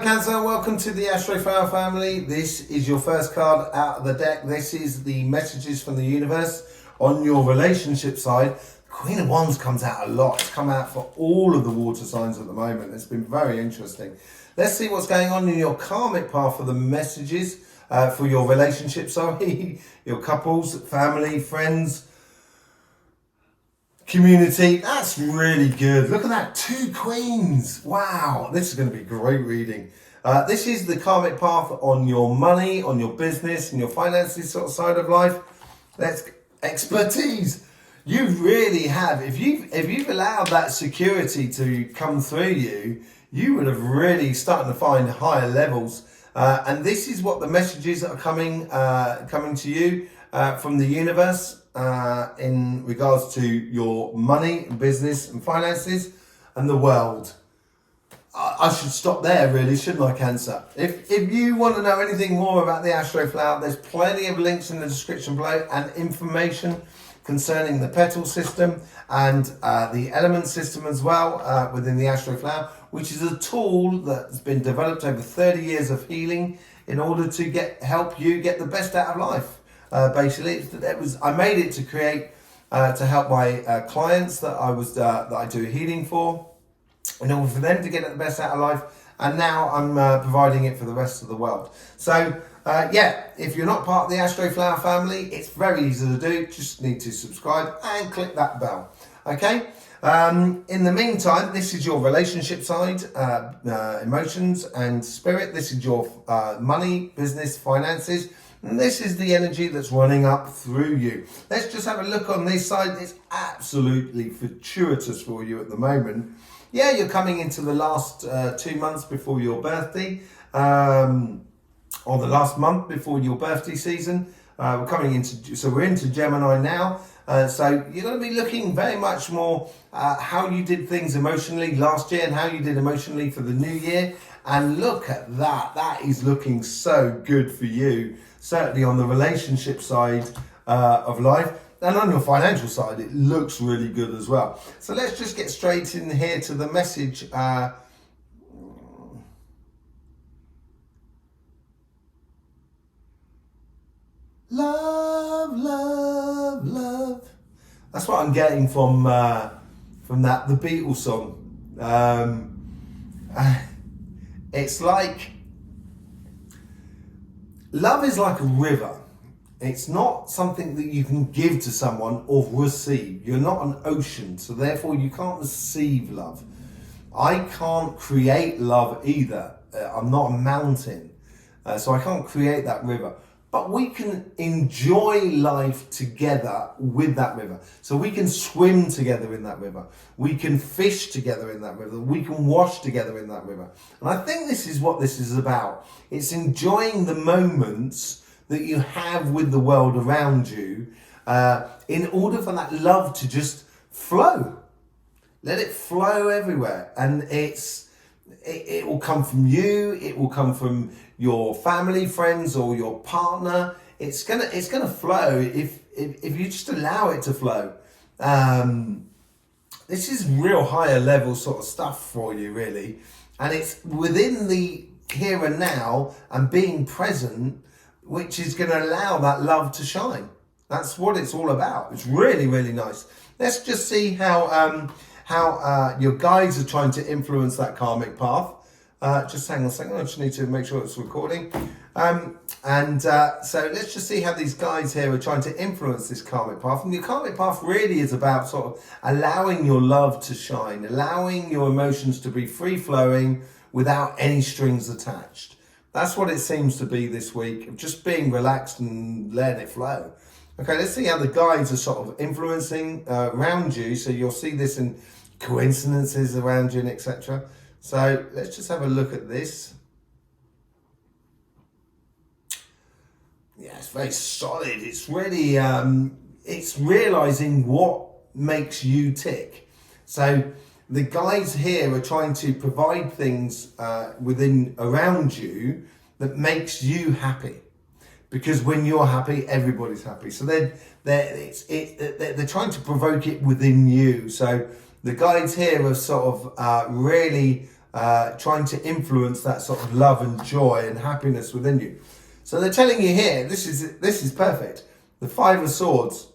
Cancer, welcome to the Astroflower family. This is your first card out of the deck. This is the messages from the universe on your relationship side. Queen of Wands comes out a lot. It's come out for all of the water signs at the moment. It's been very interesting. Let's see what's going on in your karmic path for the messages for your relationship, your couples, family, friends, community. That's really good. Look at that, 2 queens. Wow, this is going to be great reading. This is the karmic path on your money, on your business, and your finances sort of side of life. That's expertise. You really have. If you've allowed that security to come through you, you would have really started to find higher levels. And this is what the messages that are coming to you from the universe. In regards to your money, business and finances and the world. I should stop there really, shouldn't I, Cancer? If you want to know anything more about the Astroflower, there's plenty of links in the description below and information concerning the petal system and the element system as well within the Astroflower, which is a tool that's been developed over 30 years of healing in order to help you get the best out of life. Basically, I made it to create to help my clients that I do healing for, in order for them to get the best out of life. And now I'm providing it for the rest of the world. So if you're not part of the Astroflower family, it's very easy to do. Just need to subscribe and click that bell. Okay. In the meantime, this is your relationship side, emotions and spirit. This is your money, business, finances. And this is the energy that's running up through you. Let's just have a look on this side. It's absolutely fortuitous for you at the moment. Yeah, you're coming into the last 2 months before your birthday, or the last month before your birthday season. We're into Gemini now. So you're going to be looking very much more how you did things emotionally last year and how you did emotionally for the new year. And look at that. That is looking so good for you. Certainly on the relationship side of life, and on your financial side, it looks really good as well. So let's just get straight in here to the message. Love, love, love. That's what I'm getting from the Beatles song. It's like, love is like a river. It's not something that you can give to someone or receive. You're not an ocean, so therefore you can't receive love. I can't create love either. I'm not a mountain, so I can't create that river. But we can enjoy life together with that river. So we can swim together in that river. We can fish together in that river. We can wash together in that river. And I think this is what this is about. It's enjoying the moments that you have with the world around you in order for that love to just flow. Let it flow everywhere. And it will come from you. It will come from your family, friends, or your partner. It's gonna flow if you just allow it to flow. This is real higher level sort of stuff for you, really, and it's within the here and now and being present, which is going to allow that love to shine. That's what it's all about. It's really, really nice. Let's just see how your guides are trying to influence that karmic path. Just hang on a second, I just need to make sure it's recording. So let's just see how these guides here are trying to influence this karmic path. And your karmic path really is about sort of allowing your love to shine, allowing your emotions to be free-flowing without any strings attached. That's what it seems to be this week, just being relaxed and letting it flow. Okay, let's see how the guides are sort of influencing around you. So you'll see this in coincidences around you and etc. So let's just have a look at this. Yeah, it's very solid. It's really, it's realizing what makes you tick. So the guides here are trying to provide things around you that makes you happy. Because when you're happy, everybody's happy. So they're trying to provoke it within you. So the guides here are sort of really trying to influence that sort of love and joy and happiness within you. So they're telling you here, this is perfect. The Five of Swords,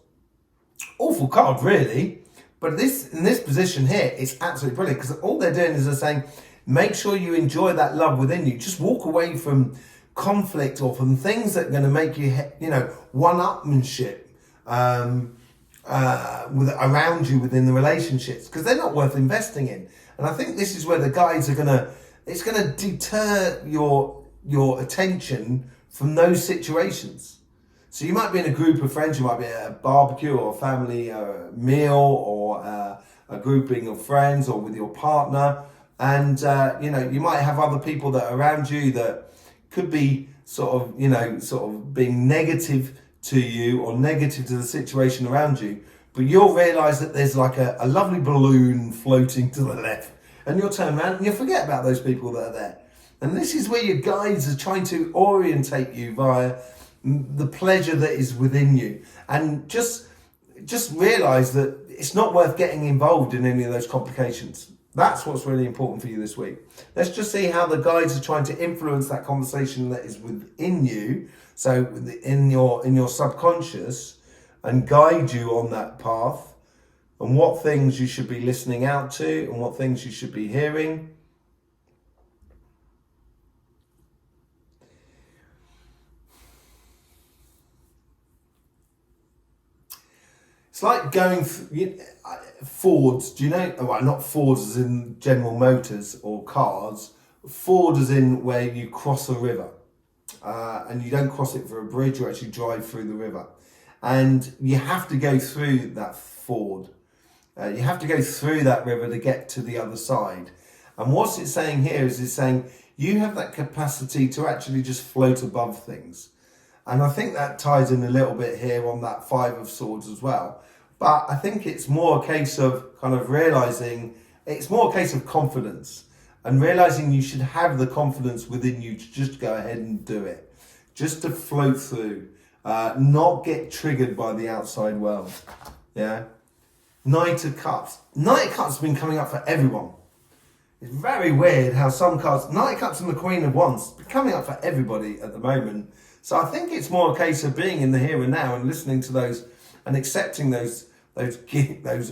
awful card really, but in this position here, it's absolutely brilliant because all they're doing is they're saying, make sure you enjoy that love within you. Just walk away from conflict or from things that are going to make you, one-upmanship around you within the relationships, because they're not worth investing in. And I think this is where the guides are it's going to deter your attention from those situations. So you might be in a group of friends, you might be at a barbecue or a family meal or a grouping of friends or with your partner. And, you might have other people that are around you that could be sort of being negative to you or negative to the situation around you. But you'll realise that there's like a lovely balloon floating to the left. And you'll turn around and you'll forget about those people that are there. And this is where your guides are trying to orientate you via the pleasure that is within you. And just realise that it's not worth getting involved in any of those complications. That's what's really important for you this week. Let's just see how the guides are trying to influence that conversation that is within you, so in your subconscious, and guide you on that path, and what things you should be listening out to and what things you should be hearing. It's like going Fords, do you know? Well, not Fords as in General Motors or cars. Ford as in where you cross a river. And you don't cross it for a bridge, you actually drive through the river. And you have to go through that ford. You have to go through that river to get to the other side. And what's it saying here is it's saying you have that capacity to actually just float above things. And I think that ties in a little bit here on that Five of Swords as well. But I think it's more a case of kind of realising, it's more a case of confidence. And realising you should have the confidence within you to just go ahead and do it. Just to float through. Not get triggered by the outside world. Yeah? Knight of Cups. Knight of Cups has been coming up for everyone. It's very weird how some cards, Knight of Cups and the Queen of Wands, been coming up for everybody at the moment. So I think it's more a case of being in the here and now and listening to those and accepting those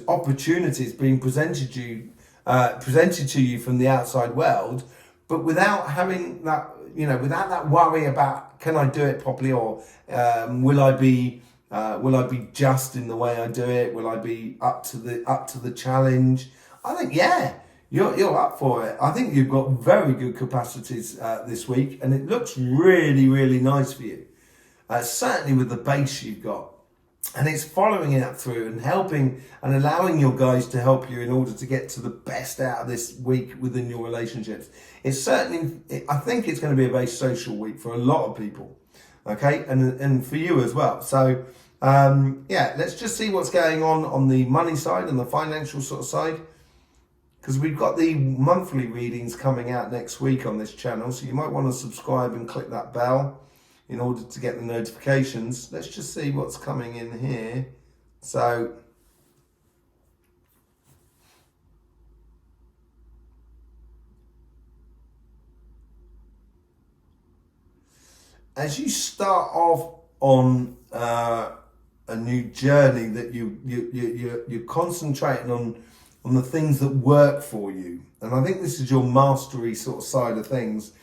opportunities being presented to you from the outside world, but without having that, without that worry about, can I do it properly, or will I be just in the way I do it? Will I be up to the challenge? I think you're up for it. I think you've got very good capacities this week, and it looks really, really nice for you. Certainly with the base you've got. And it's following it up through and helping and allowing your guys to help you in order to get to the best out of this week within your relationships. It's certainly, I think it's going to be a very social week for a lot of people. Okay, and for you as well. So, let's just see what's going on the money side and the financial sort of side. Because we've got the monthly readings coming out next week on this channel. So you might want to subscribe and click that bell in order to get the notifications. Let's just see what's coming in here. So, as you start off on a new journey, that you're concentrating on the things that work for you, and I think this is your mastery sort of side of things.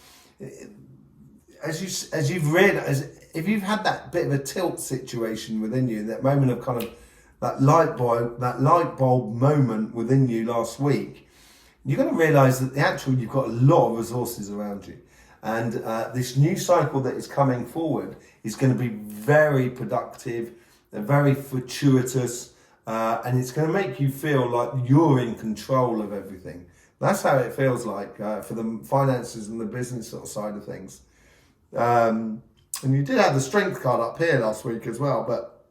As you've realised, if you've had that bit of a tilt situation within you, that moment of kind of that light bulb moment within you last week, you're going to realise that you've got a lot of resources around you, and this new cycle that is coming forward is going to be very productive and very fortuitous, and it's going to make you feel like you're in control of everything. That's how it feels like for the finances and the business sort of side of things. And you did have the Strength card up here last week as well, but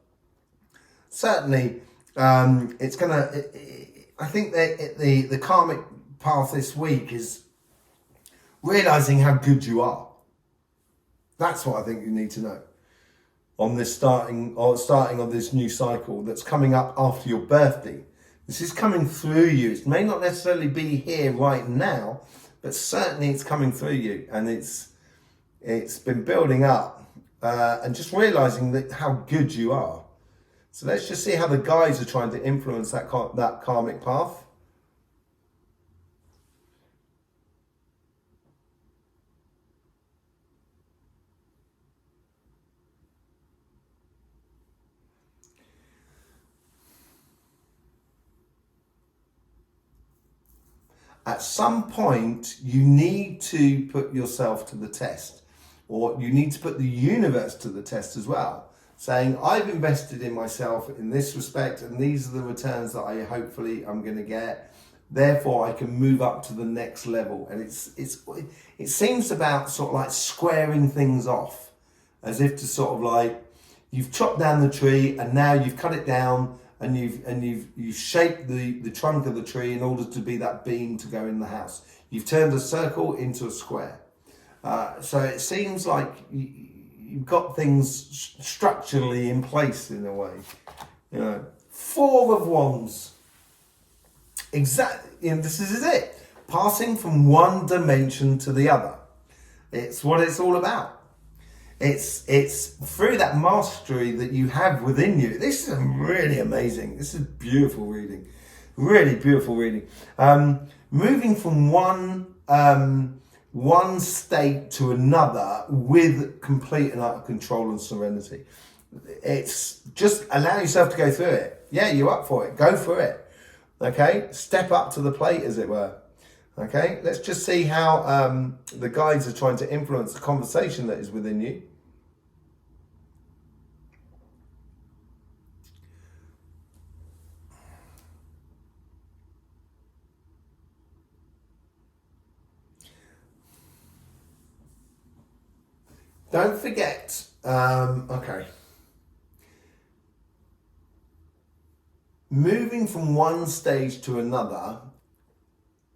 certainly it's gonna. I think that the karmic path this week is realizing how good you are. That's what I think you need to know on this starting of this new cycle that's coming up after your birthday. This is coming through you. It may not necessarily be here right now, but certainly it's coming through you, and it's been building up, and just realizing that how good you are. So let's just see how the guides are trying to influence that karmic path. At some point, you need to put yourself to the test, or you need to put the universe to the test as well, saying, I've invested in myself in this respect, and these are the returns that I hopefully I'm going to get. Therefore, I can move up to the next level. And it seems about sort of like squaring things off, as if to sort of like, you've chopped down the tree and now you've cut it down, and you've shaped the trunk of the tree in order to be that beam to go in the house. You've turned a circle into a square. So it seems like you've got things structurally in place in a way. You know, Four of Wands. Exactly, and this is it. Passing from one dimension to the other. It's what it's all about. It's through that mastery that you have within you. This is really amazing. This is beautiful reading. Really beautiful reading. Moving from one state to another with complete and utter control and serenity. It's just allow yourself to go through it. Yeah, you're up for it. Go for it. Okay? Step up to the plate, as it were. Okay? Let's just see how the guides are trying to influence the conversation that is within you. Don't forget, okay. Moving from one stage to another,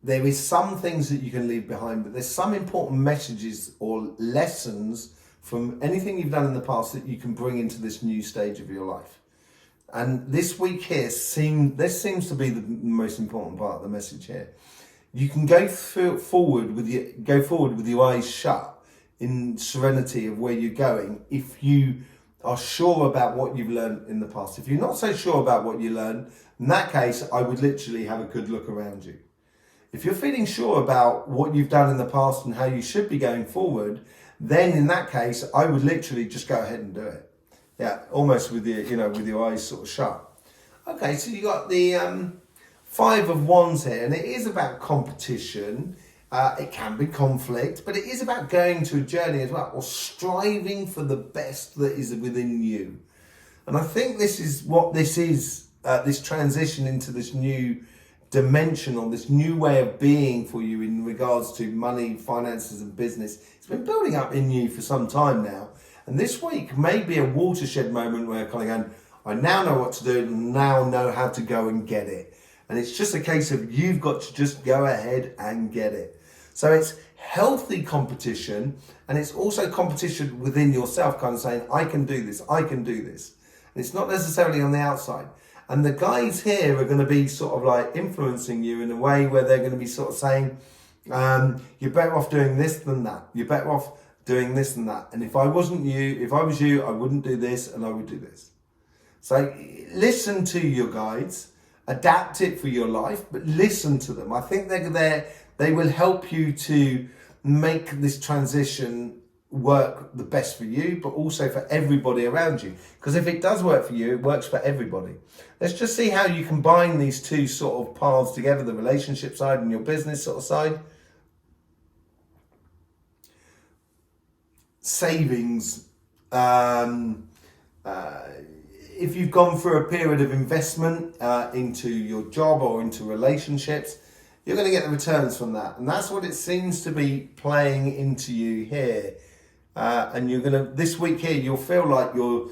there is some things that you can leave behind, but there's some important messages or lessons from anything you've done in the past that you can bring into this new stage of your life. And this week here, this seems to be the most important part of the message here. You can go forward with your eyes shut, in serenity of where you're going, if you are sure about what you've learned in the past. If you're not so sure about what you learned, in that case, I would literally have a good look around you. If you're feeling sure about what you've done in the past and how you should be going forward, then in that case, I would literally just go ahead and do it. Yeah, almost with your eyes sort of shut. Okay, so you got the Five of Wands here, and it is about competition. It can be conflict, but it is about going to a journey as well, or striving for the best that is within you. And I think this is what this is, this transition into this new dimension, or this new way of being for you in regards to money, finances and business. It's been building up in you for some time now. And this week may be a watershed moment where kind of going, I now know what to do, and now know how to go and get it. And it's just a case of you've got to just go ahead and get it. So it's healthy competition, and it's also competition within yourself, kind of saying, I can do this, I can do this. And it's not necessarily on the outside. And the guides here are going to be sort of like influencing you in a way where they're going to be sort of saying, you're better off doing this than that. You're better off doing this and that. And if I was you, I wouldn't do this and I would do this. So listen to your guides, adapt it for your life, but listen to them. I think they're there. They will help you to make this transition work the best for you, but also for everybody around you. Because if it does work for you, it works for everybody. Let's just see how you combine these two sort of paths together, the relationship side and your business sort of side. Savings. If you've gone through a period of investment into your job or into relationships, you're going to get the returns from that. And that's what it seems to be playing into you here. And you're going to, this week here, you'll feel like you're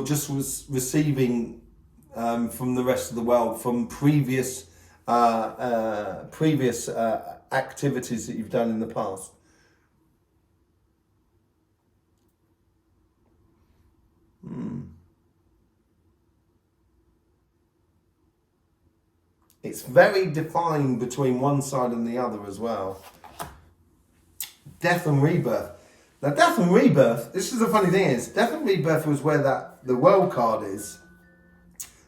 just receiving from the rest of the world, from previous activities that you've done in the past. It's very defined between one side and the other as well. Death and rebirth. Now, death and rebirth, this is the funny thing is, death and rebirth was where the world card is.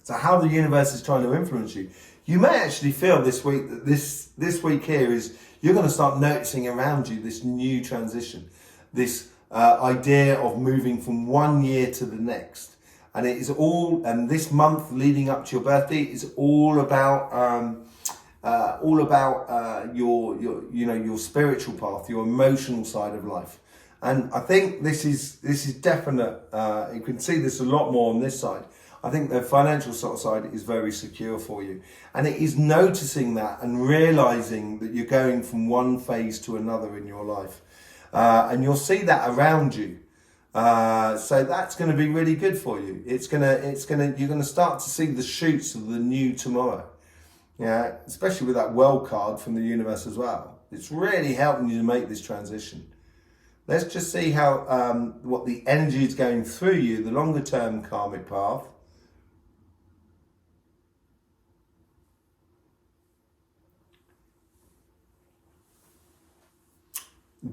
So how the universe is trying to influence you. You may actually feel this week that this week here is, you're going to start noticing around you this new transition, this idea of moving from one year to the next. And it is all, and this month leading up to your birthday is all about your spiritual path, your emotional side of life. And I think this is definite. You can see this a lot more on this side. I think the financial sort of side is very secure for you. And it is noticing that and realizing that you're going from one phase to another in your life. And you'll see that around you. So that's going to be really good for you. You're going to start to see the shoots of the new tomorrow. Yeah, especially with that world card from the universe as well. It's really helping you to make this transition. Let's just see how what the energy is going through you, the longer term karmic path.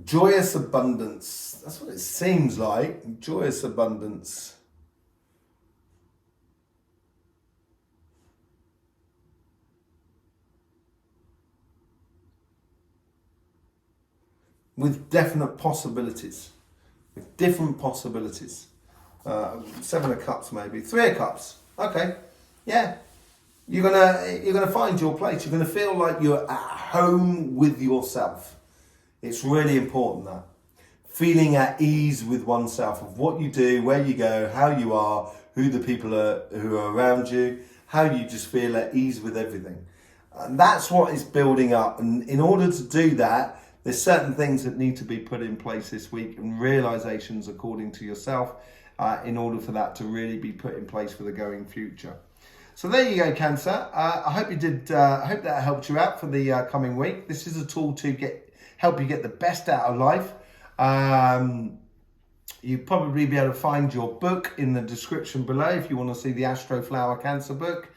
Joyous abundance. That's what it seems like. Joyous abundance. With definite possibilities, with different possibilities. 7 of Cups maybe, 3 of Cups. Okay, yeah. You're gonna find your place. You're gonna feel like you're at home with yourself. It's really important that feeling at ease with oneself of what you do, where you go, how you are, who the people are who are around you, how you just feel at ease with everything. And that's what is building up. And in order to do that, there's certain things that need to be put in place this week and realizations according to yourself in order for that to really be put in place for the going future. So there you go, Cancer. I hope you did. I hope that helped you out for the coming week. This is a tool to help you get the best out of life. You'll probably be able to find your book in the description below if you want to see the Astroflower Cancer book.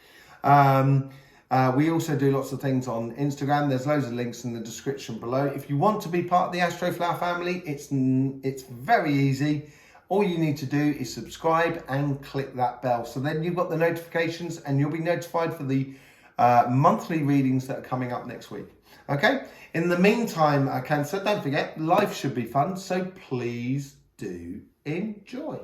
We also do lots of things on Instagram. There's loads of links in the description below. If you want to be part of the Astroflower family, it's very easy. All you need to do is subscribe and click that bell. So then you've got the notifications and you'll be notified for the monthly readings that are coming up next week. Okay? In the meantime, Cancer, don't forget, life should be fun. So please do enjoy.